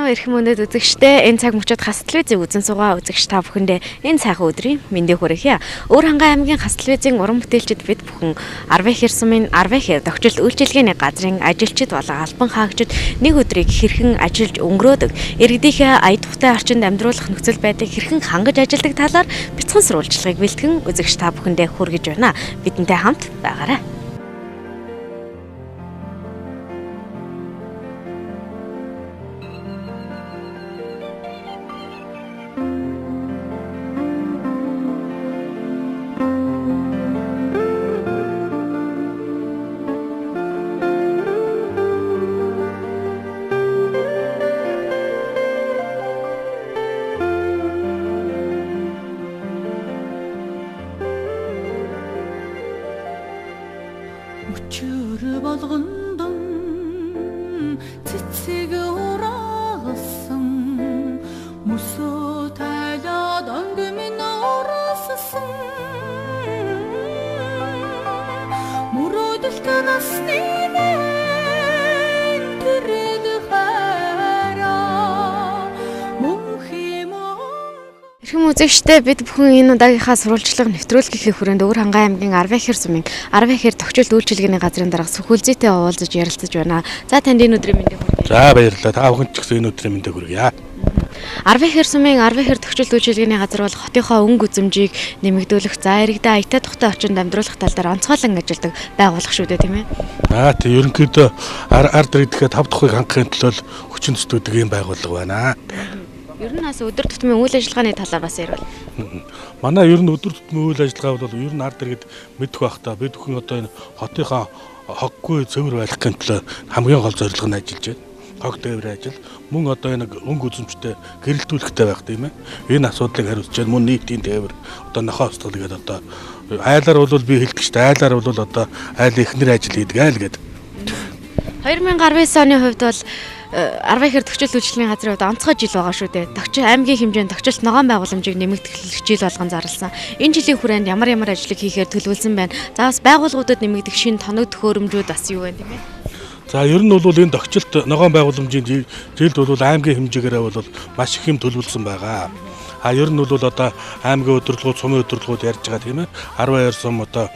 уу эрхэм өнөд үзэгчдээ энэ цаг мөчид хас телевизийг үзэн суугаа үзэгч та бүхэндээ энэ сайхан өдрийн мэндийг хүргье. Өөр хангаан аймгийн хас телевизийн уран бүтээлчид бид бүхэн Арвайheer сумын Арвaiheer тохижил үйлчилгээний газрын ажилчид болон албан хаагчид нэг өдрийг хэрхэн ажиллаж өнгөрөөдөг, иргэдийнхээ ая тухтай орчинд амьдруулах нөхцөл байдлыг хэрхэн хангаж ажилладаг талаар бяцхан сурвалжлагыг бэлтгэн үзэгч та бүхэндээ хүргэж байна. Бидэнтэй хамт байгаарай. Өчөр болгондон цэцэг урагсан мөсөө тайлаад ангимын ороссон мөрөдөлт насны мен тэрэд хараа эрхэм үзэгчдээ бид бүхэн энэ удаагийнхаа сурвалжлага нэвтрүүлгийн хүрээнд өөр хангаан аймгийн Arvaiheer сумын Arvaiheer тохижил үйлчилгээний газрын дарга Сүхэлзийтэй уулзаж ярилцаж байна. За танд энэ өдрийн мэндийг хүргэе. За баярлалаа. Та бүхэнд ч гэсэн энэ өдрийн мэндийг хүргье. Arvaiheer сумын Arvaiheer тохижил үйлчилгээний газар бол хотынхоо өнгө үзэмжийг нэмэгдүүлэх, за иргэдэд аятай тухтай орчинд амьдруулах тал дээр онцгойлон ажилладаг байгууллага шүү дээ, тийм ээ. Тийм ерөнхийдөө ард иргэдэд 5 тухайг хангахын төлөө хүчин зүтгэдэг ийм байгууллага байна. Ер нь бас өдөр тутмын үйл ажиллагааны талаар бас ярил. Манай ер нь өдөр тутмын үйл ажиллагаа бол ер нь ард иргэд мэдэх байх та. Бид бүхэн одоо энэ хотынхаа хоггүй цэвэр байлгахын төлөө хамгийн гол зорилго нь ажиллаж байна. Хог тээвэр ажил мөн одоо энэ өнгө үзэмжтэй гэрэлтүүлэхтэй байх тийм ээ. Энэ асуудлыг хариуцж байна. Мөн нийтийн тээвэр одоо нохоо устгал гэдэг одоо айлаар бол би хэлдэг шүү дээ. Айлаар бол одоо айл эхнэр ажил хийдэг айл гэдэг. 2019 оны хувьд бол Arvaiheer тохижил үйлчилгээний газрын хувьд онцгой жил байгаа шүү дээ. Тохижил аймгийн хэмжээнд тохижилт ногоон байгууламжийг нэмэгдэх жил болгон зарласан. Энэ жилийн хүрээнд ямар ажлыг хийхээр төлөвлөсөн байна. За бас байгууллагуудад нэмэгдэх шинэ тоног төхөөрөмжүүд бас юу вэ тийм ээ? За ер нь бол энэ тохижилт ногоон байгууламжийн жилд бол аймгийн хэмжээгээр бол маш их юм төлөвлөсөн байгаа. Ер нь бол одоо аймгийн өдөрлгүүд, сумын өдөрлгүүд ярьж байгаа тийм ээ. Arvaiheer сум одоо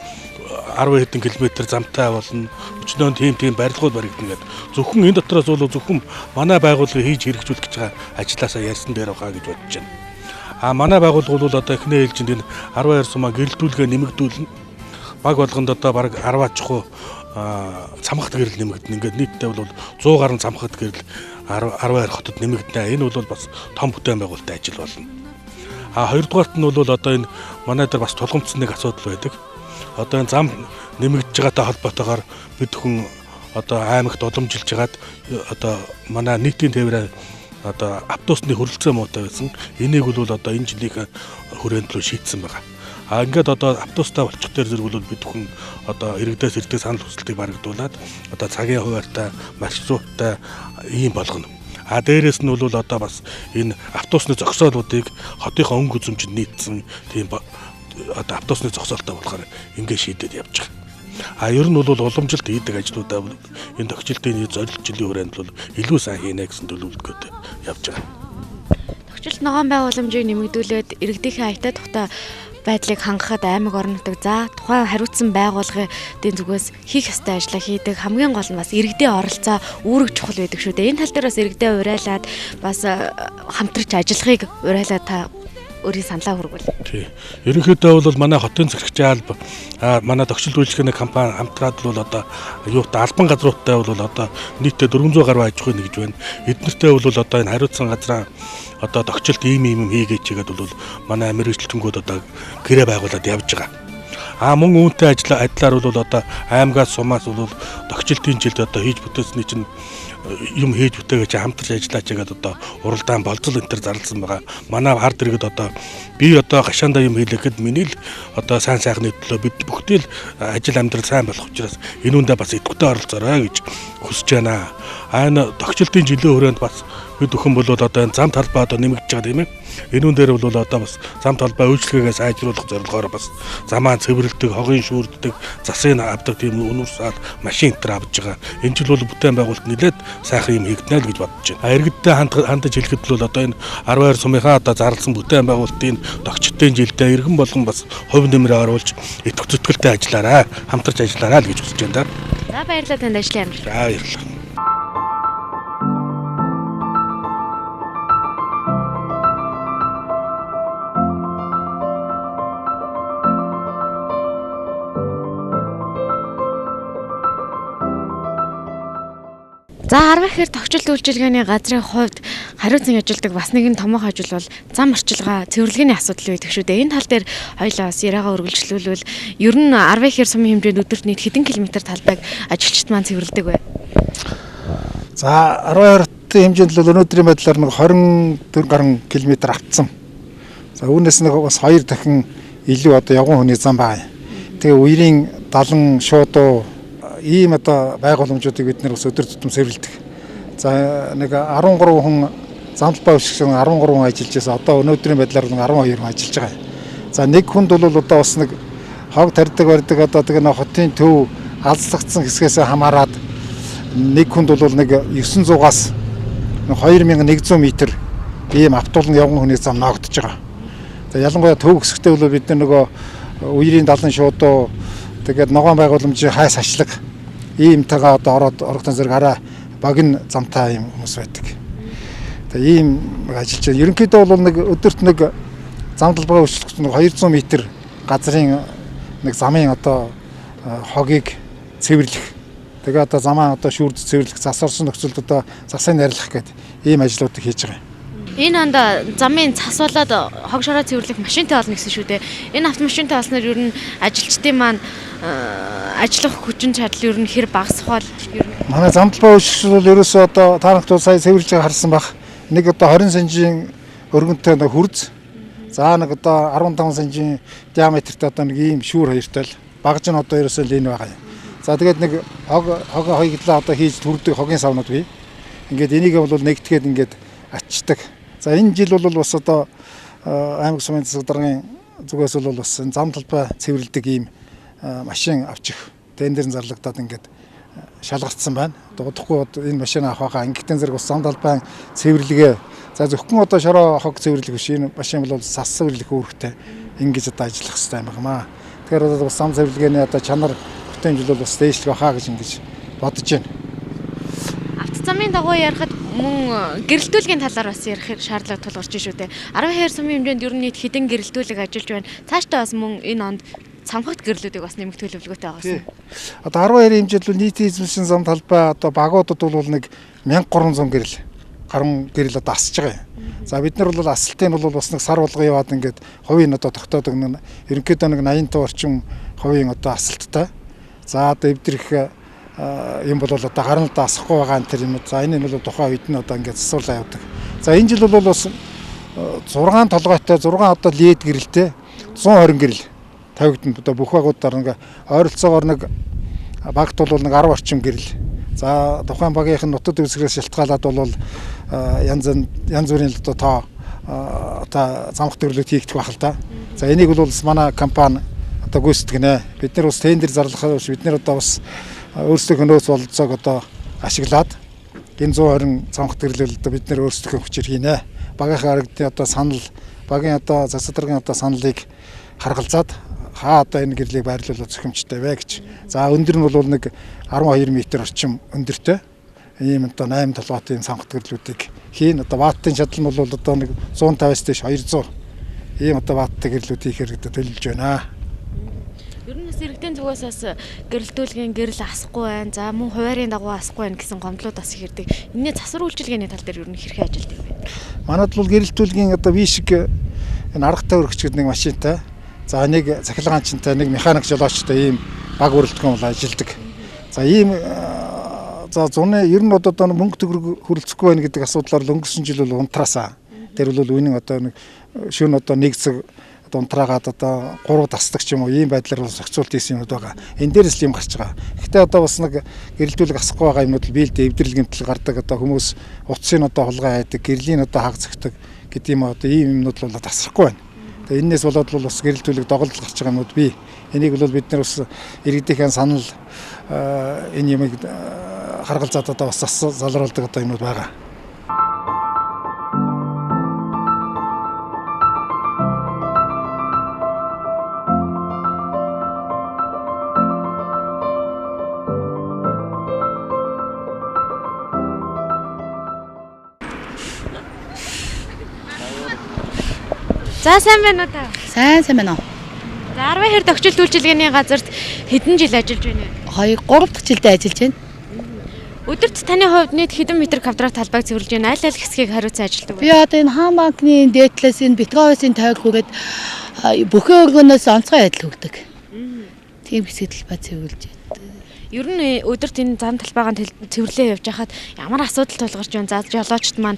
10 хэдэн километр замтай болно. Өчнөө тийм барилгууд баригдана гэдэг. Зөвхөн энэ дотроос бол зөвхөн манай байгууллага хийж хэрэгжүүлэх гэж байгаа ажилласаа ярьсан дээр байгаа гэж бодож байна. Манай байгууллага бол одоо эхнээ ээлжинд энэ Arvaiheer сумаа гэрэлтүүлгээ нэмэгдүүлнэ. Баг болгонд одоо бараг 10 ачхуу цамхагт гэрэл нэмэгдэнэ. Ингээд нийтдээ бол 100 гаруй цамхагт гэрэл Arvaiheer хотод нэмэгдэнэ. Энэ бол бас том бүтээн байгуулалтын ажил болно. Хоёрдугаарт нь бол одоо энэ манай дээр бас тулгымцсан нэг асуудал байдаг. Одоо энэ зам нэмэгдэж байгаатай холбоотойгоор бид хүн одоо аймагт уламжилж хагаад одоо манай нийтийн тээврээ одоо автобусны хөрөлцөө муутай байсан. Энийг бол одоо энэ жилийн хүрээнд л шийдсэн байгаа. Ингээд одоо автобустай болчих дээр зэрэг бол бид хүн одоо иргэдээс ирдэг санал хүсэлтийг барагдуулаад одоо цагийн хуваартай, маршруттай ийм болгоно. Дээрээс нь бол одоо бас энэ автобусны зогсоолуудыг хотынхоо өнгө үзэмжинд нийцсэн тийм одоо автобусны зогсоолтой болохоор ингэ шийдээд явж байгаа. Ер нь бол уламжилт хийдэг ажлуудаа энэ тохижилтын зорилт жилийн хүрээнд бол илүү сайн хийнэ гэсэн төлөвлөгөөтэй явж байгаа. Тохижилт ногоон байгууламжийг нэмэгдүүлээд иргэдийнхээ аятай тухтай байдлыг хангахад аймаг орон нутаг за тухайн хариуцсан байгууллагын зүгээс хийх ёстой ажлаа хийдэг. Хамгийн гол нь бас иргэдийн оролцоо үүрэг чухал байдаг шүү дээ. Энэ тал дээр бас иргэдээ урайлаад бас хамтарч ажиллахыг урайлаад та өөрийн саналаа хүргүүл. Тий. Ерөнхийдөө бол манай хотын зэрэгцээ алба манай тохижил үйлчлэгээний компани хамтраад бол одоо юутай албан газруудтай бол одоо нийтдээ 400 гаруй аж ахуйн нэгж байна. Эднэртэй бол одоо энэ хариуцсан газраа одоо тохижилт ийм хийгээч гэдэг бол манай мэргэжилтэнгүүд одоо гэрээ байгуулад явж байгаа. Мөн үүнтэй ажиллаар бол одоо аймгаас сумаас бол тохижилтын жилд одоо хийж бүтээсний чинь юм хийж бүтээгээ хамтарч ажиллаач гэдэг одоо уралдаан болцол энэ төр зарласан байгаа. Манай ард иргэд одоо би одоо гашаандаа юм хийлэхэд миний л одоо сайн сайхны төлөө бид бүгдээ л ажил амьдрал сайн болох учраас энэ үндэ бас идэвхтэй оролцоорой гэж хүсэж байна. Энэ тохижилтын жилийн хүрээнд бас бид бүхэн бол одоо энэ зам талбай одоо нэмэгдэж байгаа тийм ээ. Энүүн дээр бол одоо бас зам талбай үйлчлэгээ сайжруулах зорилгоор бас замаа цэвэрлэдэг, хогийн шүүрддэг, засыг авдаг тийм өнөр саад машин энэ авж байгаа. Энэ жил бол бүтээн байгуулалт нэлээд сайхан юм хийгдэнэ л гэж бодож байна. Иргэдтэй хандаж хэлэхэд бол одоо энэ Арвайheer сумынхаа одоо зарласан бүтээн байгуулалтын догчдын жилдээ иргэн болгон бас хувь нэмрээ оруулж идэвх зүтгэлтэй ажиллаарай, хамтарч ажиллаарай л гэж хүсэж байна да. За баярлалаа танд ажлын амжилт. За баярлалаа. За Arvaiheer тогтчлт үйлчилгээний газрын хувьд хариуцсан ажилдаг бас нэгэн томоохон ажил бол зам орчилгаа цэвэрлэгээний асуудал байдаг шүү дээ. Энэ тал дээр хоёлаа бас яриагаа үргэлжлүүлвэл ер нь Arvaiheer сумын хэмжээнд өдөрт нийт хэдэн километр талбайг ажилчид маань цэвэрлэдэг вэ? За Arvaiheer-ийн хэмжээнд л өнөөдрийн байдлаар нэг 24 гаруй километр автсан. За үүнээс нэг бас 2 дахин илүү одоо явган хүний зам байна. Тэгээ үерийн 70 шуудуу ийм одоо байгууламжуудыг бид нэр бас өдөр тутам цэвэрлэдэг. За нэг 13 хүн зам талбай үйлчлэгч 13 хүн ажиллаж байсан. Одоо өнөөдрийн байдлаар 12 хүн ажиллаж байгаа. За нэг хүнд бол одоо бас нэг хог тарьдаг барьдаг одоо тэгээ нэг хотын төв алслагдсан хэсгээс хамаарад нэг хүнд бол нэг 900-аас 2100 м ийм автуулан явган хүний зам ногдож байгаа. За ялангуяа төв хэсэгтээ бол бид нөгөө үерийн 70 шуудуу тэгээд ногоон байгууламжийн хайс ачлаг иймтэйгээ одоо орогдсон зэрэг арай багин замтай юм хүмүүс байдаг. Тэгээ ийм ажиллаж байна. Ерөнхийдөө бол нэг өдөрт нэг зам талбай үйлчлэгч 200 м газрын нэг замын одоо хогийг цэвэрлэх. Тэгээ одоо замаа одоо шүүрд цэвэрлэх, зас орсон нөхцөлд одоо засыг найрлах гэдэг ийм ажлуудыг хийж байгаа юм. Энэ анда замын цас болоод хог шороо цэвэрлэх машинтай олно гэсэн шүү дээ. Энэ автомашинтай олсноор ер нь ажилчдын маань ажиллах хүчин чадал ер нь хэр багасах бол ер нь манай зам талбай үйлчлэгч бол ерөөсөө одоо та нарт сая цэвэрлж байгаа харсан баг. Нэг одоо 20 см өргөнтэй нэг хүрз. За нэг одоо 15 см диаметртэй одоо нэг ийм шүүр хоёртой л багж нь одоо ерөөсөө л энэ байгаа юм. За тэгээд нэг хог хоёглаа одоо хийж түрдэг хогийн савнууд бий. Ингээд энийг бол нэгтгэхэд ингээд ачдаг. За энэ жил бол бас одоо аймаг сумын засаг даргын зүгээс бол бас зам талбай цэвэрлэдэг ийм машин авчих тэн дээр зарлагдаад ингээд шалгартсан байна. Одоо удахгүй энэ машин авах байгаа. Ангитэн зэрэг бас зам талбай цэвэрлэгээ. За зөвхөн одоо шороо хог цэвэрлэх биш. Энэ машин бол сас цэвэрлэх үүрэгтэй ингэж одоо ажиллах хэрэгтэй юм байна. Тэгэхээр одоо бас зам цэвэрлэгээний одоо чанар бүтэн жил бол бас дээшлэх байхаа гэж ингэж бодож байна. Автозамын дагуу ярихад мөн гэрэлтүүлгийн талаар бас ярих шаардлага тулгарч шүү дээ. Arvaiheer сумын хэмжээнд ер нь нийт хэдэн гэрэлтүүлэг ажиллаж байна. Цаашдаа бас мөн энэ онд цамхагт гэрлүүдийг бас нэмэх төлөвлөгөөтэй байгаа юм. Одоо Arvaiheer-ийн хэмжээнд бол нийтийн эзэмшин зам талбай одоо багуудад бол нэг 1300 гэрэл гаруй гэрэл одоо асж байгаа юм. За бид нар бол асалтын бол бас нэг сар болгоо яваад ингээд хувийн одоо тогтоодог нэг ерөнхийдөө нэг 85 орчим хувийн одоо асалттай. За одоо эвдрэх юм бол одоо гарна л да асахгүй байгаа энэ төр юм. За энэ нь бол тухайн үед нь одоо ингээд засварлаа явдаг. За энэ жил бол бас 6 толгойтой 6 одоо лед гэрэлтэй 120 гэрэл тавигдана. Одоо бүх багуудаар ингээ ойролцоогоор нэг багт бол нэг 10 орчим гэрэл. За тухайн багийнх нь нутаг дэвсгэрээс шалтгаалаад бол янз бүрийн одоо тоо замх төрлөд хийгдэх байх л да. За энийг бол манай компани одоо гүйцэтгэнэ. Бид нар бас тендер зарлахаар бид нар одоо бас өөрсдийнхөө нөөц бололцоог одоо ашиглаад энэ 120 цамх төрлөл одоо бид нэр өөрсдийнхөө хүчээр хийнэ. Багийнхаа аргадны одоо санал, багийн одоо засаг даргын одоо саналыг харгалзаад хаа одоо энэ гэрлийг байрлуулах зөвхөмжтэй вэ гэж. За өндөр нь бол нэг 12 м орчим өндөртэй. Ийм одоо 8 толгойтой юм цамх төрлүүдийг хийн. Одоо ваттын шатал нь бол одоо нэг 150-аас дээш 200 ийм одоо ваттай гэрлүүд хийхээр одоо төлөвлөж байна. Ер нь иргэдийн зүгээс бас гэрэлтүүлгийн гэрэл асахгүй байна. За мөн хуваарийн дагуу асахгүй байна гэсэн гомдлууд бас их ирдэг. Энэний засвар үйлчилгээний тал дээр ер нь хэрхэн ажилтдаг вэ? Манайд бол гэрэлтүүлгийн одоо вишг энэ аргатай өргөч гэдэг нэг машинтай. За нэг цахилгаанчтай, нэг механик жолоочтой ийм баг өрөлтгөн бол ажилдаг. За ийм за зуны ер нь одоо мөнгө төгрөг хөрөлцөхгүй байна гэдэг асуудлаар өнгөрсөн жил бол унтраасаа. Тэр бол үнэн одоо нэг шөнө одоо 1 цаг унтраагаад одоо 3 тасдаг ч юм уу ийм байдлаар бол зохицуулт хийсэн юмуд байгаа. Энэ дээрээс л юм гарч байгаа. Гэхдээ одоо бас нэг гэрэлтүүлэг асахгүй байгаа юмуд л биелдэ эвдрэл гэмтэл гардаг. Одоо хүмүүс утсын одоо хулгай хайдаг, гэрлийн одоо хагцагдаг гэдэг юм одоо ийм юмнууд бол тасрахгүй байна. Тэгээ энээс болоод бол бас гэрэлтүүлэг доголдол гарч байгаа юмуд бий. Энийг бол бид нар бас иргэдийнхэн санал энэ юмыг харгалзаад одоо бас залруулдаг одоо юмуд байгаа. За сайн байна уу та? Сайн байна уу. За Арвайheer тохиолдолт үйлчилгээний газарт хэдэн жил ажиллаж байна вэ? 3 дахь жилдээ ажиллаж байна. Өдөрт таны хувьд нийт хэдэн метр квадрат талбайг цэвэрлэж байна? Аль аль хэсгийг хариуцсан ажилтдаг вэ? Би одоо энэ хаан банкны дээдлээс энэ биткойнын тойг хүрээд бүхэн өргөнөөс онцгой адил өгдөг. Тийм хэсэг талбай цэвэрлэж байна. Ер нь өдөрт энэ зам талбайгаа цэвэрлээ явж хахад ямар асуудал тулгарч байна? За жолоочд маань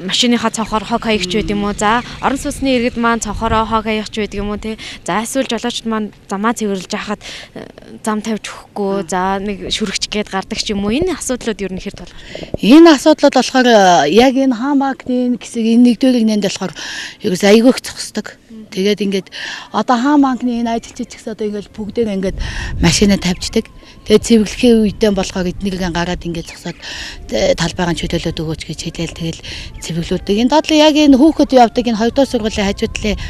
машиныхаа цонхоор хог хаягч байд юм уу? За орон сууцны иргэд маань цонхороо хог хаягч байд юм уу те? За эсвэл жолоочд маань замаа цэвэрлж хахад зам тавьж өгөхгүй, за нэг шүрэгч гээд гардаг ч юм уу? Энэ асуудлууд ер нь хэр тулгарч байна? Энэ асуудлууд болохоор яг энэ хаан банкны хэсэг энэ нэгдүгээр нэнд болохоор ерөөс айгүйх зогсдог. Тэгээд ингээд одоо хаан банкны энэ ажилчид ч гэсэн одоо ингээд бүгдээр ингээд машинаа тавьждаг. Тэгээд цэвэрлэхийн үедээ болохоор эднэрийн гараад ингээд зогсоод талбайгаан чөлөөлөд өгөөч гэж хэлээл тэгэл цэвэрлүүлдэг. Энэ дадлаа яг энэ хүүхэд явдаг энэ 2 дугаар сургуулийн хажуу талын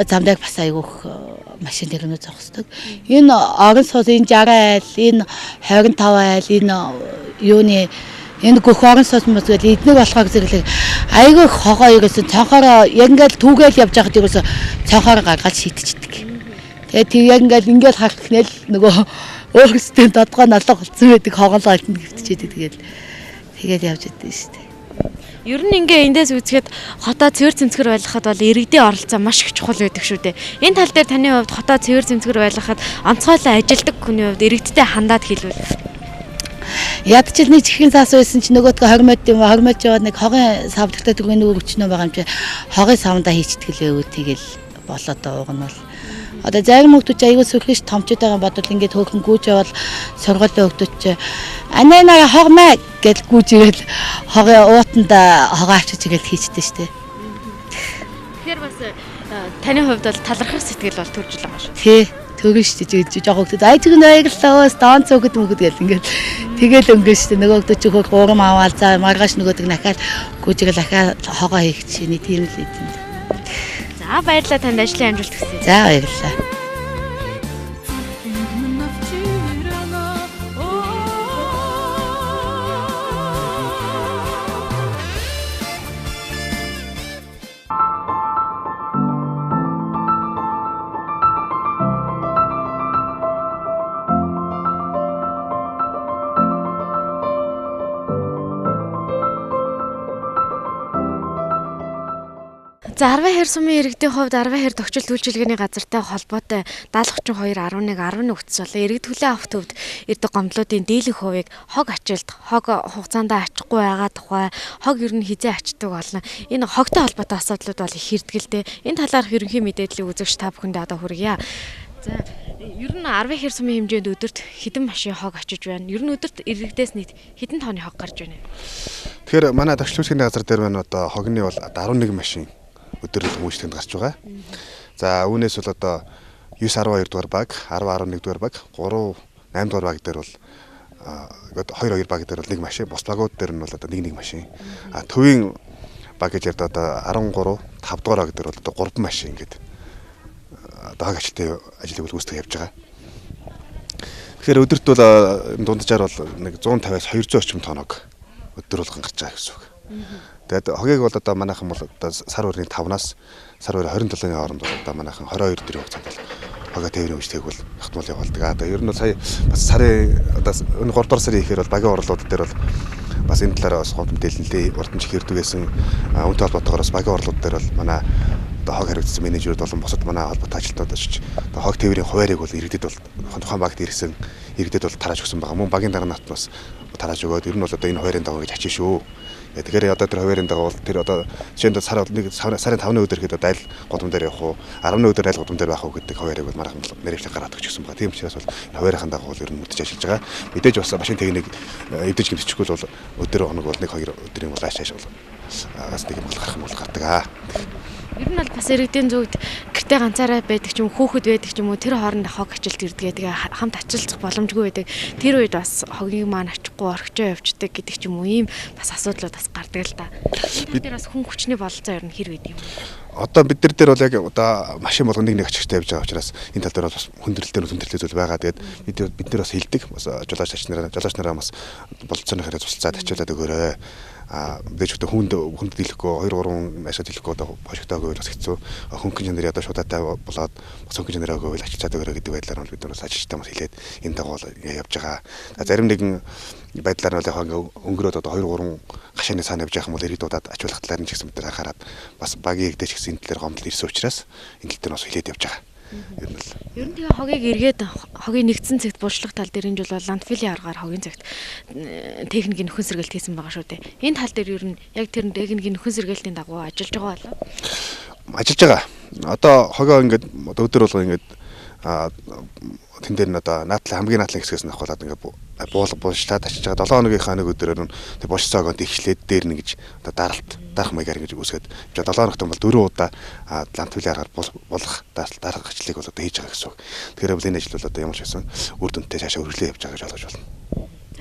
замдаг бас айгүйх машин дэрнөө зогсдог. Энэ орон сууц энэ 60 айл, энэ 25 айл, энэ юуны энэ гөх орон сууц мөс гэдэг эднийг болохоор зэрлэг айгүй хогоо ерөөсөн цонхороо яг ингээл түүгээл явж байхад ерөөсөн цонхороо гаргаад шийдчихдэг. Тэгээд тэг яг ингээл харахнэл нөгөө өөрсдөө додгоо налга болсон байдаг хоголоо алтанд гівтчихэд тэгээд явж идэв шүү дээ. Ер нь ингээ эндээс үзэхэд хотоо цэвэр цэмцгэр байлгахад бол иргэдийн оролцоо маш их чухал байдаг шүү дээ. Энэ тал дээр таны хувьд хотоо цэвэр цэмцгэр байлгахад онцгойлон ажилдаг хүний хувьд иргэдтэй хандаад хэлвэл яд ч нэг чихрийн цаас байсан чи нөгөөдгөө 20 мод юм 20 мод жоод нэг хогийн савдагтай түргэн нөгөө өчнөө байгаа юм чи хогийн савндаа хийчихлээ өө тэгэл болоод ууг нь бол одоо зарим хүмүүс аягүй сөрхөж томчод байгаа бодвол ингээд хөөхөн гүйж явал сургуулийн хүмүүс анаа хогмаа гэж гүйж ирэл хогийн уутанда хогоо авчиж ирэл хийчтэй штэ. Тэгэхээр бас таны хувьд бол талархах сэтгэл бол төрж байгаа шүү. Тий төгөн штэ жоох хөлтөд ай чиг наяглаос даан цогд мөгд гэл ингээд тэгэл өнгөн штэ нөгөөдөө чи хөр гурам аваал за маргааш нөгөөдөг нахаад гүйжгэл ахаа хогоо хийх чинь тийм л эзэн. За баярлалаа танд ажлын амжилт хүсье. За баярлалаа. За Arvaiheer сумын иргэдийн хувьд Arvaiheer тохиолдолт үйлчилгээний газартай холбоотой 703211 утас болон иргэд хүлээн авах төвд ирдэг гомдлуудын дийлэнх хувийг хог ачилт, хог хугацаанд ачихгүй байгаа тухай, хог ер нь хизээ ачдаг болон энэ хогтой холбоотой асуудлууд бол их хэрдгэлтэй. Энэ талаарх ерөнхий мэдээллийг үзэгч та бүхэндээ одоо хүргье. За ер нь Arvaiheer сумын хэмжээнд өдөрт хэдэн машин хог ачиж байна? Ер нь өдөрт иргэдээс нийт хэдэн тонны хог гарч байна? Тэгэхээр манай тохиолдолт үйлчилгээний газар дээр байна одоо хогны бол 11 машин өдөр хүмүүжтэнд гарч байгаа. За үүнээс бол одоо 9-12 дугаар баг, 10-11 дугаар баг, 3-8 дугаар баг дээр бол 2-2 баг дээр бол 1 машин, бус багууд дээр нь бол одоо 1 машин. Төвийн баг гэж ярьдаг одоо 13-5 дугаар баг дээр бол одоо 3 машин ингээд одоо хаг ажилтны ажлыг гүйцэтгэж явж байгаа. Тэгэхээр өдөрт бол дунджаар бол нэг 150-аас 200 орчим тоног өдөр болгон гарч байгаа гэсэн үг. Тэгээд хогийг бол одоо манайхан бол одоо сар бүрийн 5-аас сар бүрийн 27-ны хооронд бол одоо манайхан 22 дөрөв хугацаанд бол хогоо тээврийн өмчтэйг бол хатмал явуулдаг. Одоо ер нь бол сая бас сарын одоо энэ 3 дугаар сарын ихээр бол багийн орлууд дээр бол бас энэ талаараа бас гол мэдээлэлээ урд нь чихэрдэг байсан. Үүнтэй холбоотойгоор бас багийн орлууд дээр бол манай одоо хог харигдсан менежерүүд болон бусад манай холбоотой ажилтнууд очиж одоо хог тээврийн хуваарийг бол иргэдэд бол тухайн багт ирсэн иргэдэд бол тарааж өгсөн байгаа. Мөн багийн дарга нат бас тарааж өгөөд ер нь бол одоо энэ хуваарийн дагуу гэж ачиж шүү. Тэгэхээр одоо тэр хуваарийн дагуу тэр одоо жишээнд сарын 5-ны өдөр ихэд айл гудам дээр явах уу 10-ны өдөр айл гудам дээр байх уу гэдэг хуваарийг бол маргаан нэрвчлэг гаргадаг ч гэсэн байгаа. Тийм учраас бол хуваарийн дагуу ер нь мэдж ажиллаж байгаа. Мэдээж бас машин техник эвдэж гимтчихгүй бол өдөр хоног бол 1-2 өдрийн бол ааш бол газ нэг юм бол гарах юм бол гардаг аа. Ер нь бол бас иргэдийн зүгт гэртээ ганцаараа байдаг ч юм уу хүүхэд байдаг ч юм уу тэр хооронд хог ажилт ирдэг. Тэгээ хамт ачилчих боломжгүй байдаг. Тэр үед бас хогийг маань ачихгүй орхичоо явждаг гэдэг ч юм уу ийм бас асуудлууд бас гардаг л да. Бид нар бас хүн хүчний бололцоо ер нь хэр байдаг юм бэ? Одоо бид нар дээр бол яг одоо машин болгон нэг ачигчтай явж байгаа учраас энэ тал дээр бас хүндрэлтэй зүйл байгаа. Тэгээд бид нар бас хилдэг. Бас жолооч нараа бас бололцооны хэрэг тусалцаад ачуулаад өгөөрэй. Дэж хүнд дийлэхгүй 2-3 ашиг дийлэхгүй одоо бошигтойгоо бас хэцүү хөнгөн нэрээ одоо шуудаатай болоод бас хөнгөн нэрээгөө ачилцаад өгөрэй гэдэг байдлаар бол бид нар бас ажилчтай бас хэлээд энэ дагуу явж байгаа. Зарим нэгэн байдлаар нь бол яг өнгөрөөд одоо 2-3 гашааны цаана явж байгаа юм бол иргэдүүдэд ачуулах талаар нь ч гэсэн бид нар анхаарад бас багийн иргэдэж гэсэн энэ талаар гомдол ирсэн учраас энэ тал дээр бас хэлээд явж байгаа. Ер нь тэгээ хогийг эргээд хогийн нэгдсэн цагт бууршлах тал дээр энэ жил бол ландфилийн аргаар хогийн цагт техникийн нөхөн сэргэлт хийсэн байгаа шүү дээ. Энэ тал дээр ер нь яг тэр техникийн нөхөн сэргэлтийн дагуу ажиллаж байгаа болов уу? Ажиллаж байгаа. Одоо хогоо ингээд өдөр болго ингээд тэн дээр нь одоо хамгийн наадлын хэсгээс нь авахлаад ингээд буулшлаад очиж байгаа 7 хоногийнхаа нэг өдрөөр нь тэг бошцоогоо дэгшлээд дээр нь гэж одоо дарах маягаар ингэж үсгээд 7 хоногт бол 4 удаа ландфилийн аргаар болох дарах ажлыг бол одоо хийж байгаа гэсэн үг. Тэгэхээр бол энэ ажил бол одоо ямар ч байсан үр дүнтэй цаашаа үргэлжлээ явж байгаа гэж ойлгож байна.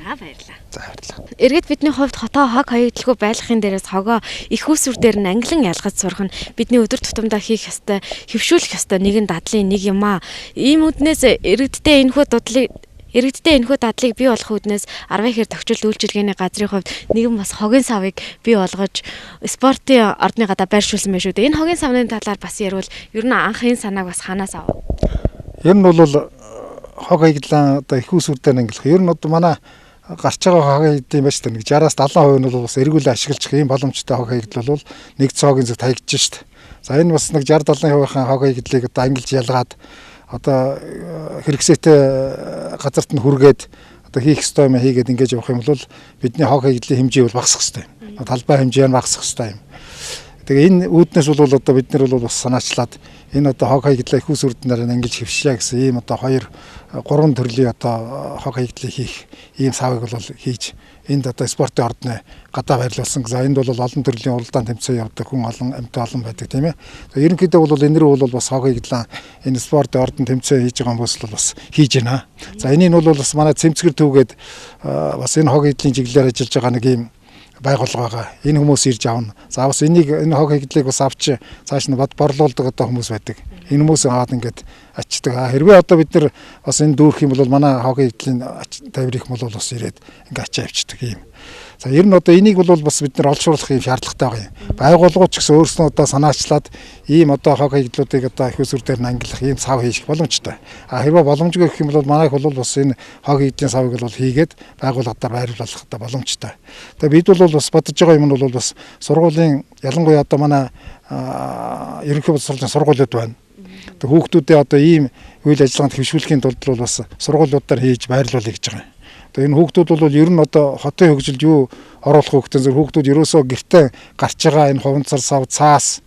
Баярлалаа. За баярлалаа. Эргээд бидний хувьд хотоо хог хаягдлгүй байхын дээрээс хогоо их усүр дээр нь англин ялгаж сурах нь бидний өдөр тутамдаа хийх ёстой, хэвшүүлэх ёстой нэгэн дадлын нэг юм аа. Ийм үднээс иргэдтэй энэхүү дадлыг бий болох үднээс Арвайheer тохиолдолд үйлчилгээний газрын хувьд нэгэн бас хогийн савыг бий болгож спортын ордны гадаа байршуулсан байх шүү дээ. Энэ хогийн савны талаар бас ярил ер нь анх энэ санааг бас ханаас ав. Ер нь бол хог хаягдлаа одоо их усүр дээр ангилах. Ер нь одоо манай гарч байгаа хог хаягдлын байж та нэг 60-аас 70% нь бол бас эргүүлээ ашиглах ийм боломжтой хог хаягдл бол нэг цогийн зөв хаягдж шít. За энэ бас нэг 60-70%-ийн хог хаягдлыг одоо ангилж ялгаад одоо хэрэгсээтэй газарт нь хүргээд одоо хийх ёстой юм хийгээд ингэж явах юм бол бидний хог хаягдлын хэмжээ бол багасах ёстой юм. Талбай хэмжээ нь багасах ёстой юм. Тэгээ энэ үүднээс бол одоо бид нар бол бас санаачлаад энэ одоо хог хаягдлаа их усүрднээр ангилж хэвшлээ гэсэн ийм одоо 2-3 төрлийн одоо хог хаягдлыг хийх ийм савыг бол хийж энд одоо спортын ордны гадаа байрлуулсан. За энд бол олон төрлийн уралдаан тэмцээн явдаг хүн олон амьтан олон байдаг тийм ээ. Ерөнхийдөө бол энэ рүү бол бас хог хаягдлаа энэ спортын ордон тэмцээн хийж байгаа хүмүүс бол бас хийж байна. За энийг бол бас манай цэмцгэр төвгээд бас энэ хог хаягдлын чиглэлээр ажиллаж байгаа нэг ийм байгууллага байгаа. Энэ хүмүүс ирж авна. За бас энэ хог хаягдлыг бас авч цааш нь борлуулдаг одоо хүмүүс байдаг. Энэ хүмүүс аваад ингээд ачдаг. Хэрвээ одоо бид нар бас энэ дүүрэх юм бол манай хог хаягдлын тавирх юм бол бас ирээд ингээд ачаа авчдаг юм. За ер нь одоо энийг бол бас бид нар олшруулах юм шаардлагатай байгаа юм. Байгууллагууд ч гэсэн өөрснөө одоо санаачлаад ийм одоо хог хаягдлуудыг одоо их усүр дээр нь ангилах ийм сав хийх боломжтой. Хэрвээ боломжгүй гэх юм бол манайх бол бас энэ хог хаягдлын савыг бол хийгээд байгууллагатаар байрлуулах одоо боломжтой. Тэгээ бид бол бас бодож байгаа юм нь бол бас сургуулийн ялангуяа одоо манай ерөнхий боловсролын сургуулиуд байна. Тэгээ хүүхдүүдээ одоо ийм үйл ажиллагаанд хэвшүүлэхийн тулд бол бас сургуулиудаар хийж байрлуулъя гэж байгаа юм. Энэ хүүхдүүд бол ер нь одоо хотын хөгжилд юу оруулах хүүхдэн зөв хүүхдүүд ерөөсөө гэртээ гарч байгаа энэ хуванцар сав цаас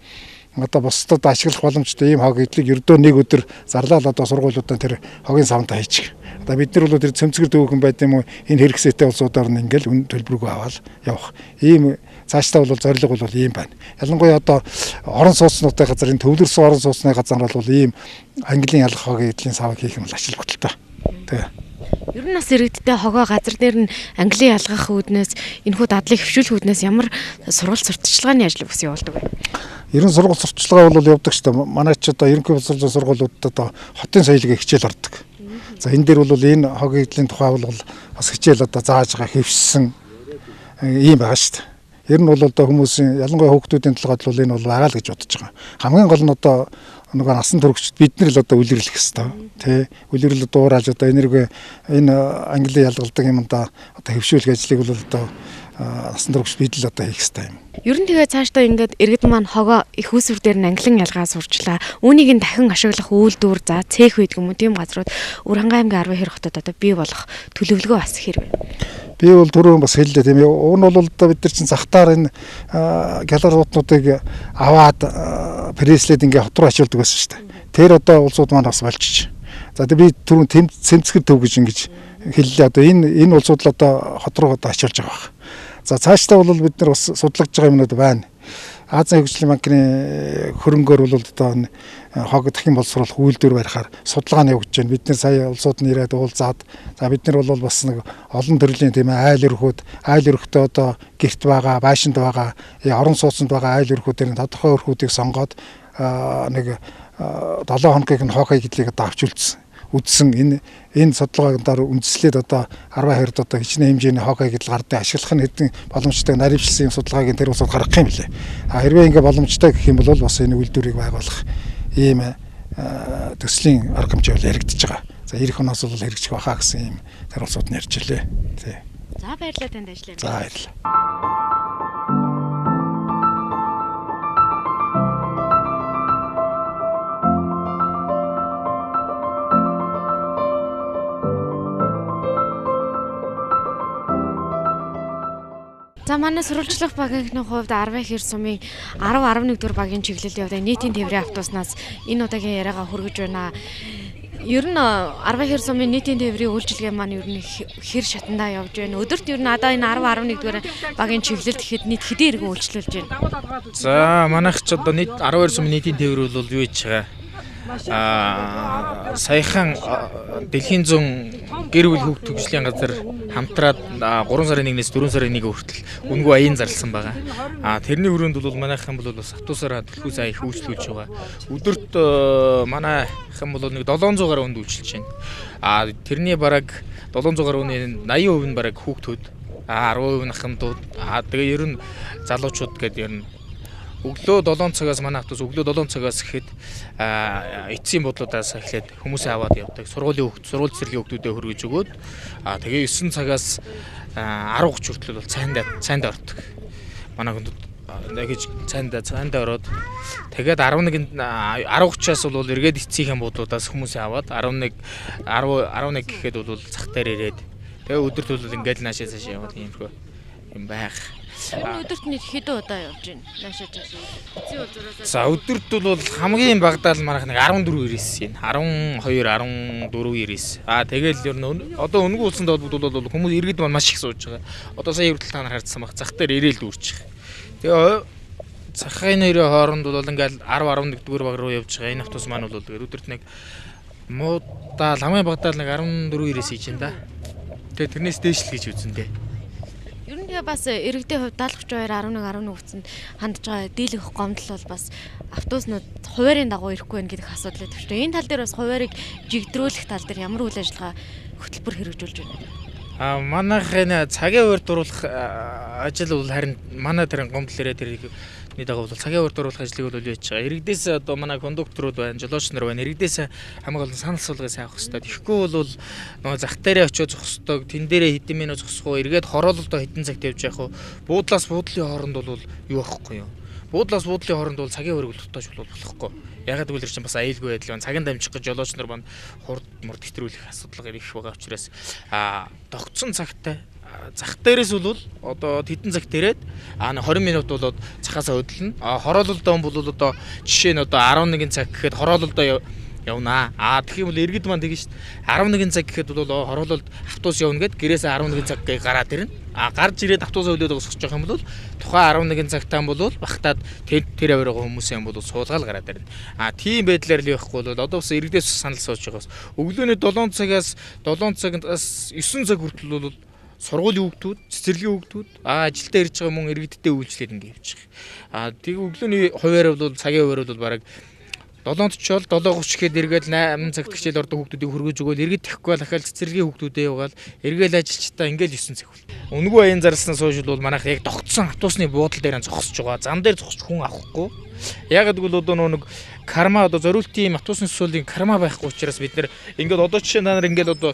одоо бусдад ашиглах боломжтой ийм хог хаягдлыг ердөө нэг өдөр зарлал одоо сургуулиудаа тэр хогийн савнтаа хийчих. Одоо бид нар бол тэр цэмцгэр дүүхэн байд юм уу энэ хэрэгсээтэй улсуудаар нь ингээл үн төлбөргүй аваад явах. Ийм цаашдаа бол зорилго бол ийм байна. Ялангуяа одоо орон сууцнуудын газар энэ төвлөрсөн орон сууцны газар бол ийм английн ялах хог хаягдлын савыг хийх нь ашиг бүтэлтэй. Тэгээ ер нь бас иргэдтэй хогоо газар дээр нь английн ялгах үүднээс энэхүү дадлыг хөвшүүлэх үүднээс ямар сургалт сурталчилгааны ажил бас явуулдаг вэ? Ер нь сургалт сурталчилгаа бол явдаг шүү дээ. Манай ч одоо ерөнхий боловсролын сургуулиудад одоо хотын соёлыг хичээл ордог. За энэ дээр бол энэ хог хаягдлын тухай бол бас хичээл одоо зааж байгаа хэвшсэн ийм байгаа шүү дээ. Ер нь бол одоо хүмүүсийн ялангуяа хүүхдүүдийн толгойд бол энэ бол байгаа л гэж бодож байгаа. Хамгийн гол нь одоо нөгөө насан туршид бид нар л одоо үлрэрлэх хэвээр тий үлрэрлэл дуурайж одоо энэргээ энэ англи ялгалдаг юмдаа одоо хөвшүүлэх ажлыг бол одоо насан туршид бид л одоо хийх хэвээр юм. Ер нь тэгээ цаашдаа ингээд иргэд маань хогоо их усүр дээр нь англин ялгаа сурчлаа. Үүнийг нь дахин ашиглах үйлдвэр за цех үйдэг юм уу тийм газрууд Уранхай аймгийн Арвайheer хотод одоо бий болох төлөвлөгөө бас хэрвээ. Би бол түрүүн бас хэллээ тийм ээ. Уг нь бол одоо бид нар чинь захтаар энэ гялар рууднуудыг аваад пресслээд ингээ хот руу ачуулдаг байсан шүү дээ. Тэр одоо улсууд маань бас болчих. За би түрүүн цэмцгэр төв гэж ингэж хэллээ. Одоо энэ улсууд л одоо хот руу одоо ачуулж байгаа баг. За цаашдаа бол бид нар бас судлагдж байгаа юмнууд байна. Азийн хөгжлийн банкны хөрөнгөөр бол одоо хог дахин боловсруулах үйлдвэр барихаар судалгааны явагдаж байна. Бид нар сая улсууд нь ирээд уулзаад за бид нар бол бас нэг олон төрлийн тийм айл өрхөд одоо гэрт байгаа, байшинд байгаа, орон сууцнд байгаа айл өрхүүдээр тодорхой өрхүүдийг сонгоод нэг 7 хоногийн хог хэглийг одоо авч үдсэн энэ судалгааг дараа үндэслээд одоо Arvaiheer-д одоо хичнээн хэмжээний хог хэглэл гардыг ашиглах нь хэдэн боломжтой наривчлсан судалгааг тэр усууд гаргах юм билээ. Хэрвээ ингээ боломжтой гэх юм бол бас энэ үйлдвэрийг байгуулах ийм төслийн арга хэмжээ бол яригдчихэж байгаа. За ирэх оноос бол хэрэгжих байхаа гэсэн ийм тэр улсууд нь ярьж илээ. Тий. За баярлалаа танд ажиллаа. За баярлалаа. За манай сурвалжлах багийнхны хувьд Arvaiheer сумын 10-11 дугаар багийн чиглэлийн явдаа нийтийн тээврийн автобуснаас энэ удаагийн яриагаа хүргэж байна. Ер нь Arvaiheer сумын нийтийн тээврийн үйлчилгээ маань ер нь хэр шатандаа явж байна. Өдөрт ер нь одоо энэ 10-11 дугаар багийн чиглэлд ихэд нийт хэдийн иргэн үйлчлүүлж байна. За манайх ч одоо нийт 12 сумын нийтийн тээвэр бол юу хийж байгаа. Саяхан дэлхийн зүүн гэр бүл хүүхд төгслийн газар хамтраад 3 сарын 1-ээс 4 сарын 1 хүртэл үнгүй аян зарласан байгаа. Тэрний хүрээнд бол манайхан бол бас автобусаар төлхөө сая их үйлчлүүлж байгаа. Өдөрт манайхан бол нэг 700 гаруй хүнд үйлчилж байна. Тэрний бараг 700 гаруй хүний 80% нь бараг хүүхдүүд, 10% нь ахмадууд. Тэгээ ер нь залуучууд гэдэг ер нь өглөө 7 цагаас манай автобус өглөө 7 цагаас ихэд эцсийн бодлуудаас эхлээд хүмүүсээ аваад явдаг. Сургууль цэцэрлэгийн хүүхдүүдэд хөргөж өгөөд тэгээ 9 цагаас 10:30 хүртэл бол цайнд ордог. Манай хүмүүс гэж цайнд ороод тэгээд 10:30-аас бол эргээд эцсийн бодлуудаас хүмүүсээ аваад 11 гэхэд бол зах дээр ирээд тэгээ өдөрт бол ингээд наашаа цаашаа яваад юм байх. Өдөрт нэг хэдэн удаа явж байна. Наашаа цаашаа. За өдөрт бол хамгийн багадаа л манайх нэг 14-9 юм. 12-14-9. Тэгэл ер нь одоо өнгө улсанд бол хүмүүс иргэд маань маш их сууж байгаа. Одоо сая хүртэл та нар харсан баг. Зах дээр ирээл дүүрчих. Тэгээ цагын нэрийн хооронд бол ингээл 10-11 дугаар баг руу явж байгаа. Энэ автобус маань бол өдөрт нэг муудаа хамгийн багадаа нэг 14-9 хийж байна да. Тэгээ тэрнээс дээш л гэж үзэн дээ. Ер нь тэгээ бас иргэдийн хувьд 72-11 хүчинд хандж байгаа дийлэх гомдол бол бас автобуснууд хуваарийн дагуу ирэхгүй байх гэдэг асуудал төвчтэй. Энэ тал дээр бас хуваарийг жигдрүүлэх тал дээр ямар үйл ажиллагаа хөтөлбөр хэрэгжүүлж байна? Манайх энэ цагийн хуваарь дуруулах ажил бол харин манай тэр гомдол ирээд нэг дагуу бол цагийн хуваарь дуруулах ажлыг бол хийж байгаа. Иргэдээс одоо манай кондукторууд байна, жолооч нар байна. Иргэдээс хамаг олон санал суулгыг сайн авах хэрэгтэй. Тэгэхгүй бол нөгөө зах дээрээ очиж зогсдог, тэн дээрээ хэдэн минут зогсох уу, эргээд хороололдоо хэдэн цагт явж явах уу, буудлаас буудлын хооронд бол юу байхгүй юу? Буудлаас буудлын хооронд бол цагийн хуваарийг дутааж болохгүй. Ягаад гэвэл чинь бас аюулгүй байдал байна. Цагийн дамжих гэж жолооч нар маань хурд мурд хэтрүүлэх асуудал ирэх байгаа учраас тогтсон цагтай зах дээрээс бол одоо хэдэн цагт ирээд 20 минут болоод цахаасаа хөдөлнө. Хороололдоо бол одоо жишээ нь одоо 11 цаг гэхэд хороололдоо явнаа. Тэгэх юм бол иргэд маань тэгэн шүү дээ. 11 цаг гэхэд бол хороололд автобус явна гэд гэрээсээ 11 цаг гараад ирнэ. Гарч ирээд автобусаа хөлөөд босгож явах юм бол тухайн 11 цагтаа бол багтаад тэр авиргаа хүмүүсээ юм бол суулгаал гараад ирнэ. Тийм байдлаар л явахгүй бол одоо бас иргэдээс санал сууж байгаас өглөөний 7 цагаас 9 цаг хүртэл бол сургуулийн хүүхдүүд, цэцэрлэгийн хүүхдүүд ажилдаа ирж байгаа мөн иргэдтэй үйлчлээд ингэ явж байгаа. Тэгээ өглөөний хуваар бол цагийн хуваар бол бараг 7:40 7:30 гээд эргээд 8 цагт хичээл ордог хүүхдүүдийг хөргөж өгөөл эргээд тэхгүй бол дахиад цэцэрлэгийн хүүхдүүдээ яваал эргээл ажилчдаа ингээл 9 цаг бол. Үнэгүй аян зарлснаас хойш бол манайх яг тогтсон автобусны буудал дээр зогсож байгаа. Зам дээр зогсож хүн авахгүй. Яг гэвэл одоо нэг карма одоо зориултын автобусны сүлийн карма байхгүй учраас бид нэр ингээд одоо жишээ та нар ингээд одоо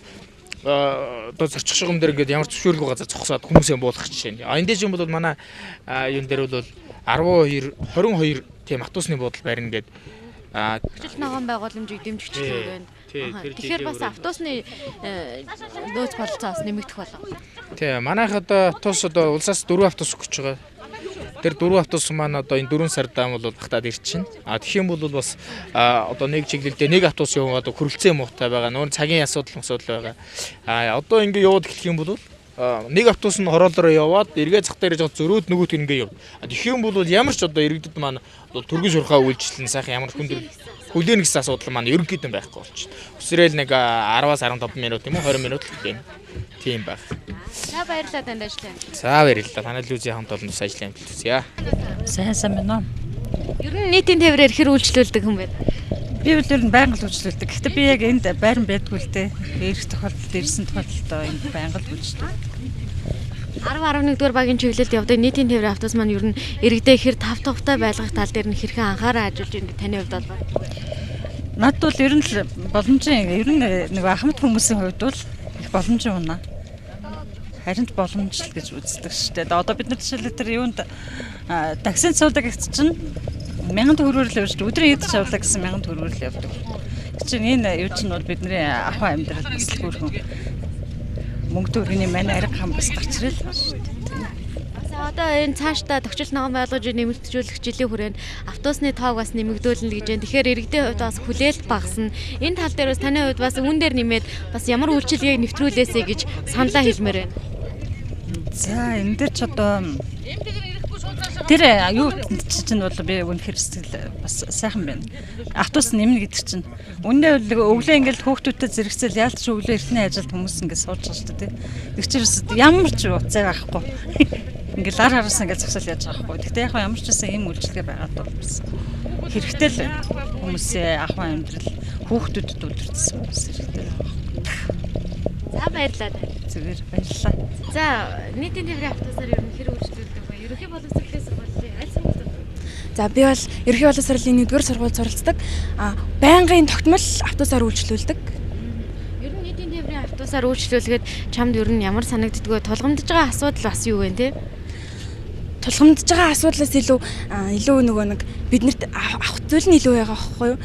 зорчих шугам дээр ингээд ямар зөвшөөрөлгүй газар зогсоод хүмүүсээ буулгах жишээ нь. Энд дэжин бол манай юун дээр бол 12 22 тийм автобусны буудал барина гэдэг Хөгжил ногоон байгууламжийг дэмжих чиглэл байна. Тэгэхээр бас автобусны нөөц бололцоо бас нэмэгдэх болов. Тий, манайх одоо автобус одоо улсаас 4 автобус өгч байгаа. Тэр 4 автобус маань одоо энэ 4 сардаан бол багтаад ирчихнэ. Тэгэх юм бол бас одоо нэг чиглэлдээ нэг автобус яваа одоо хөрөлцөө муутай байгаа. Нүүр цагийн асуудал байгаа. Одоо ингэ яваад эхлэх юм бол нэг автобус нь хороолороо яваад эргээ зах дээр жоо зөрөөд нөгөөт ингээ яв. Тэгэх юм бол ямар ч одоо иргэдэд маань төргөн шурхаа үйлчлэн сайхан ямар хүндэр хүлээн гэсэн асуудал маань ерөнхийдөө байхгүй болчихно. Өсрөөл нэг 10-аас 15 минут юм уу 20 минут л тийм. Тийм баг. За баярлалаа танд ажлаа. За баярлалаа. Танай лүзийн хамт олон ус ажлын амжилт хүсье. Сайн байна уу? Ер нь нийтийн тээврээр хэр үйлчлүүлдэг хүн бэ? Би бол ер нь байнга л үйлчлүүлдэг. Гэхдээ би яг энд байран байдгүй л дээ. Ирэх тохиолдолд ирсэн тохиолдолд энд байнга л үйлчлүүлдэг. 10-11 дугаар багийн чиглэлд явдаг нийтийн тээврийн автобус маань ер нь иргэдээ хэр тав тухтай байлгах тал дээр нь хэрхэн анхаарал ажиллаж байгаа таны хувьд бол байна. Над бол ер нь л боломжийн ер нь нэг ахмад хүмүүсийн хувьд бол их боломжийн унаа. Харин боломжтой гэж үздэг шүү дээ. Одоо бид нар жишээлбэл тэр юунд таксинд суудаг гэж чинь 1000 төгрөгөөр л явж өдрийн эд шавлаа гэсэн 1000 төгрөгөөр л явдаг. Чинь энэ юу чинь бол бидний ахуй амьдрал бас л хөөрхөн мөнгө төгрөгийн маань арга хам бас гарч ирэл байна шүү дээ. Одоо энэ цаашдаа төгсөл ногоон байгуулж нэмэгдүүлэх жилийн хүрээнд автобусны тоог бас нэмэгдүүлнэ гэж байна. Тэгэхээр иргэдийн хувьд бас хүлээлт багасна. Энэ тал дээр бас таны хувьд бас үүн дээр нэмээд бас ямар үйлчилгээг нэвтрүүлээсэй гэж саналаа хэлмээр байна. За энэ дээр ч одоо тэр юу чинь бол би үнэхээр сэтгэл бас сайхан байна. Автобус нэмнэ гэдэг чинь. Үнэ өглөө ингээл хөөхтүүдтэй зэрэгцэл яалтч өглөө эртний ажилд хүмүүс ингээд сууж байгаа шүү дээ. Тэг чирээс ямар ч уцаа байхгүй. Ингээл ар араас ингээд зогсоол яаж байгаа байхгүй. Гэхдээ яг ямар ч гэсэн ийм үйлчлэгээ байгаад бол бас хэрэгтэй л байна. Хүмүүсээ ахуй амьдрал хөөхтүүдэд үлдэрсэн хүмүүс хэрэгтэй. За баярлалаа. Зүгээр баярлалаа. За нийтийн тээврийн автобусаар ер нь хэр үйлчлүүлдэг вэ? Ерөнхий боловсролын сургуулийн аль сургуульд? За би бол ерөнхий боловсролын 1-р сургуульд суралцдаг. Байнгын тогтмол автобусаар үйлчлүүлдэг. Ер нь нийтийн тээврийн автобусаар үйлчлүүлэхэд чамд ер нь ямар санагддгөө тулгамдж байгаа асуудал бас юу вэ те? Тулгамдж байгаа асуудлаас илүү нөгөө нэг биднэрт авах зүйл нь илүү байгаа байхгүй юу?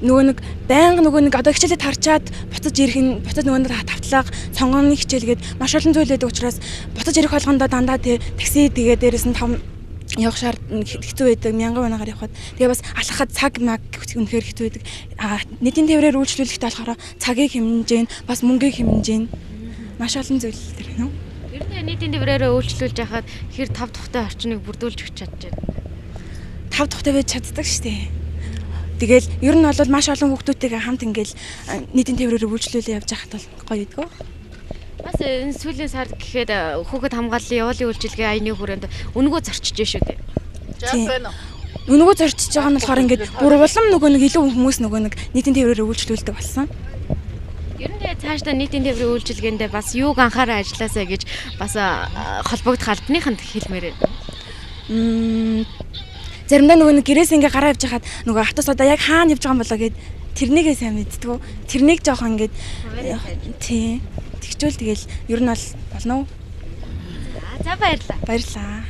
Нөгөө нэг байнга нөгөө нэг одоо хичээлээ тарчаад буцаж ирэх нь буцаж нөгөө нэг тавтлага сонгоны хичээлгээд маш олон зүйл байдаг учраас буцаж ирэх болгондоо дандаа такси тэгээ дээрээс нь том явах шаар хэцүү байдаг 1000 банаагаар явхад тэгээ бас алхахад цаг маг үнэхээр хэцүү байдаг. Нийтийн тээврээр үйлчлүүлэхдээ болохоор цагийг хэмжээн бас мөнгийг хэмжээн маш олон зүйл төр байна уу? Ер нь нийтийн тээврээр үйлчлүүлж байхад хэр тав тухтай орчныг бүрдүүлж өгч чадж байна. Тав тухтай байж чаддаг шүү дээ. Тэгэл ер нь бол маш олон хүүхдүүдтэйгээ хамт ингээл нийтийн тээврээр үйлчлүүлээ явж байхад бол гоё идэггүй. Бас энэ сүүлийн сард гэхэд хүүхэд хамгааллын явуулын үйлчилгээ аяны хүрээнд өнгөө зорчиж шүү дээ. Өнгөө зорчиж байгаа нь болохоор ингээд бүр улам нөгөө нэг илүү хүмүүс нөгөө нэг нийтийн тээврээр үйлчлүүлдэг болсон. Ер нь цаашдаа нийтийн тээврийн үйлчилгээндээ бас юуг анхаарал ажилласаа гэж бас холбогдох албаныханд хэлмээр байна. Заримдаа нөгөө нэг гэрээс ингээ гараа явж хахад нөгөө автобус одоо яг хаана явж байгаа юм болоо гэд тэрнийгээ сайн мэдтгүү. Тэрнийг жоохон ингээд тий. Тэгчүүл тэгэл ер нь бол болно уу? За баярлаа. Баярлаа.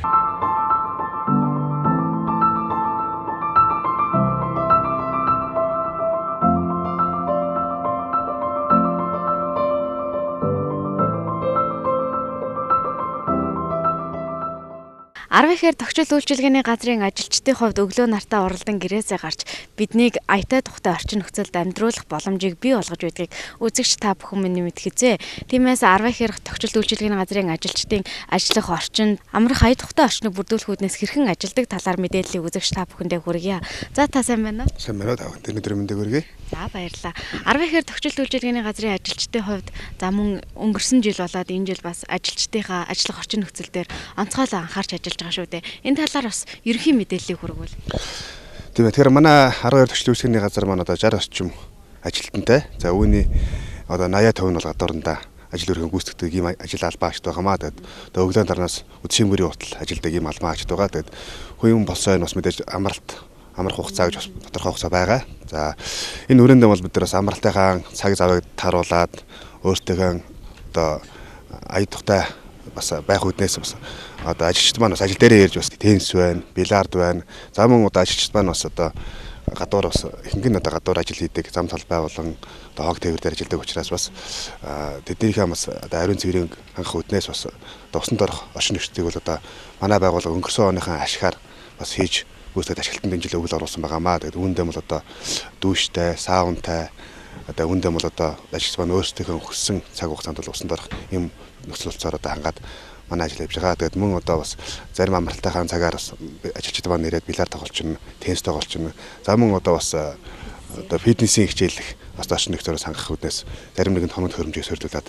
Арвайheer тогтчол үйлчилгээний газрын ажилчдын хувьд өглөө нартаа уралдан гэрээсээ гарч биднийг аятай тухтай орчин нөхцөлд амьдруулах боломжийг бий болгож байдгийг үзэгч та бүхэн минь мэдгэзээ. Тиймээс Arvaiheer тогтчол үйлчилгээний газрын ажилчдын ажиллах орчинд амрах ая тухтай орчныг бүрдүүлэх үүднээс хэрхэн ажилдаг талаар мэдээллийг үзэгч та бүхэндээ хүргье. За та сайн байна уу? Сайн байна уу? Өнөөдөр мэндийг хүргэе. За баярлалаа. Arvaiheer тогтчол үйлчилгээний газрын ажилчдын хувьд за мөн өнгөрсөн жил болоод энэ жил бас ажилчдынхаа ажиллах орчин нөхцөл дээр онцгойлон анхаарч ажиллаж байгаа шүү дээ. Энэ талаар бас ерөнхий мэдээллийг хүргвэл. Тийм ээ. Тэгэхээр манай 12 төвчлэн үүсгэний газар маань одоо 60 орчим ажилтнтай. За үүний одоо 80% нь бол гадуурндаа ажил өргөн гүйцэтгэдэг ийм ажил албаа агчд байгаамаа. Тэгээд одоо өглөөний дарнаас үдшимгэрийн утал ажилдаг ийм албан агчд байгаа. Тэгээд хувийн болсоо энэ бас мэдээж амрах хугацаа гэж бас тодорхой хугацаа байгаа. За энэ үрээндээ бол бид нар бас амралтынхаа цаг завыг тааруулаад өөртөөхөө одоо ая тухтай бас байх үднээс бас одоо ажилчид маань бас ажил дээрээ ирж бас теннис байна, бильярд байна. За мөн одоо ажилчид маань бас одоо гадуур бас ихэнх нь одоо гадуур ажил хийдэг, зам талбай болон одоо хог тээвэр дээр ажилдаг учраас бас тэднийхээ бас одоо ариун цэврийн хангах үднээс бас одоо усан дорох орчин нөхцөлийг бол одоо манай байгууллага өнгөрсөн оныхаа ашигаар бас хийж гүйцэтгэж ашиглалтанд дэмжлэг өгөл оруулсан байгаамаа. Тэгээд үүндээ бол одоо дүүштэй, саунтай одоо үүндээ бол одоо ажилч маань өөрсдийнхөө өгсөн цаг хугацаанд бол усан дорох юм нөхцөл болцоор одоо хангаад манай ажил хийж байгаа. Тэгээд мөн одоо бас зарим амралтынхаа цагаар бас ажилчид маань ирээд бильярд тоглолчин, теннис тоглолчин. За мөн одоо бас одоо фитнесийн хичээлэх бас орчин нөхцөлөөс хангах үднээс зарим нэгэн тоног хөрөмжийг сөрдүүлээд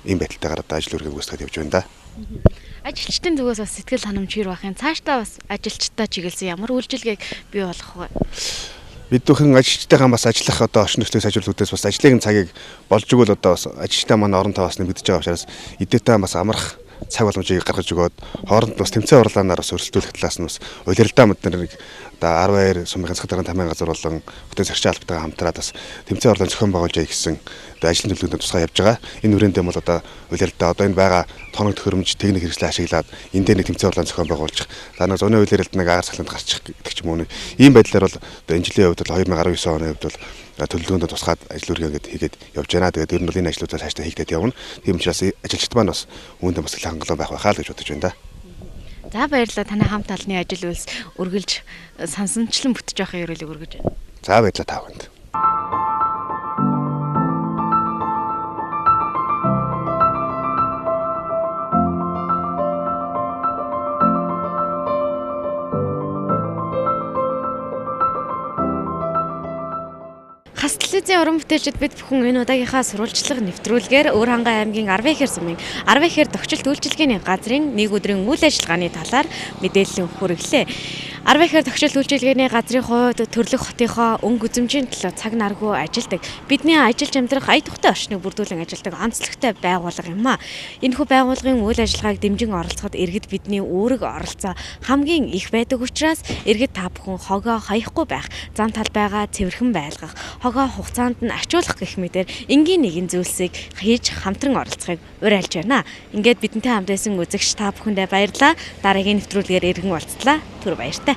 ийм байдалтайгаар одоо ажил үргэлж гүйцэтгэж явж байна да. Ажилчдын зүгээс бас сэтгэл ханамжир бахын цаашдаа бас ажилчдаа чиглэсэн ямар үйлчилгээг бий болгох вэ? Бид бүхэн ажилчтайгаа бас ажиллах одоо орчин нөхцөлийг сайжруулах үднээс бас ажлын цагийг болж игэл одоо бас ажилчтай маань оронтой бас нэмэгдэж байгаа учраас эдээтэй бас амрах цаг боломжийг гаргаж өгөөд хооронд бас тэмцээн уралдаанаар бас өрсөлдүүлэх талаас нь бас улиралдаа бид нар нэг одоо Arvaiheer сумын ганцхан тамирын газар болон хотын сарчин албатайгаа хамтраад бас тэмцээн уралдаан зохион байгуулж яа гэсэн одоо ажлын төлөвлөгөөнд тусгай явж байгаа. Энэ хүрээндээ бол одоо улиралдаа одоо энэ байгаа тоног төхөөрөмж техник хэрэгслээ ашиглаад энэ дээр нэг тэмцээн уралдаан зохион байгуулж за нэг зуны улиралд нэг агаар цахилгаанд гарчих гэдэг ч юм уу. Ийм байдлаар бол одоо энэ жилийн хувьд бол 2019 оны хувьд бол төлөвлөгөөнд тусгаад ажил үргэлгээд хийгээд явж байна. Тэгээд ер нь бол энэ ажлуудаа цаашдаа хийгдээд явна. Тийм учраас ажилчид маань бас үүндээ бас хангалуун байх байхаа л гэж бодож байна да. За баярлалаа. Танай хамт олонны ажил үйлс үргэлж сансанчлан бүтэж явахын ерөөлийг өргөж байна. За баярлалаа та бүхэнд. Хас телевизийн уран бүтээлчид бид бүхэн энэ удаагийнхаа сурвалжлага нэвтрүүлгээр Өөр хангай аймгийн Arvaiheer сумын Arvaiheer тохижилт үйлчилгээний газрын нэг өдрийн үйл ажиллагааны талаар мэдээлэл хүргэлээ. Arvaiheer тохижилт үйлчилгээний газрын хувьд төрлөх хотынхоо өнгө үзэмжийн төлөө цаг наргүй ажилдаг. Бидний ажиллаж амьдрах ая тухтай орчныг бүрдүүлэн ажилдаг онцлогтой байгууллага юм а. Энэхүү байгууллагын үйл ажиллагааг дэмжин оролцоход иргэд бидний үүрэг оролцоо хамгийн их байдаг учраас иргэд та бүхэн хогоо хаяхгүй байх, зам талбайгаа цэвэрхэн байлгах, хогоо хугацаанд нь ачуулах гэх мэтэр энгийн нэгэн зүйлсийг хийж хамтран оролцохыг уриалж байна. Ингээд бидэнтэй хамт байсан үзэгч та бүхэндээ баярлалаа. Дараагийн нэвтрүүлгээр иргэн уулзлаа. Түр баяртай.